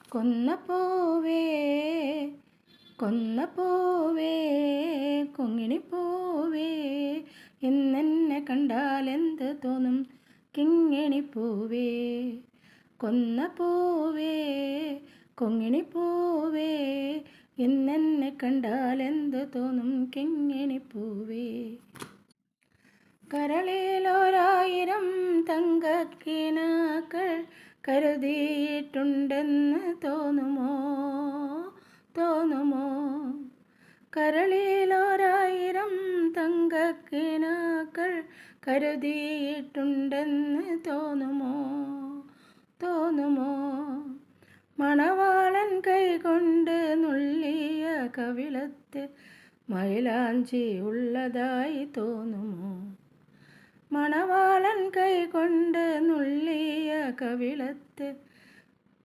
കൊന്നപ്പൂവേ കൊന്നപ്പൂവേ കൊങ്ങിണിപ്പൂവേ ഇന്നെന്നെ കണ്ടാലെന്ത് തോന്നും കിങ്ങിണിപ്പൂവേ കൊന്നപ്പൂവേ കൊങ്ങിണിപ്പൂവേ ഇന്നെന്നെ കണ്ടാലെന്ത് തോന്നും കിങ്ങിണിപ്പൂവേ കരളിലൊരായിരം തങ്കക്കിനാക്കൾ കരുതിയിട്ടുണ്ടെന്ന് തോന്നുമോ കരളിലൊരായിരം തങ്കക്കിനാക്കൾ കരുതിയിട്ടുണ്ടെന്ന് തോന്നുമോ മണവാളൻ കൈകൊണ്ട് നുള്ളിയ കവിളത്ത് മൈലാഞ്ചി ഉള്ളതായി തോന്നുമോ മണവാളൻ കൈകൊണ്ട് നുള്ളിയ കവിളത്ത്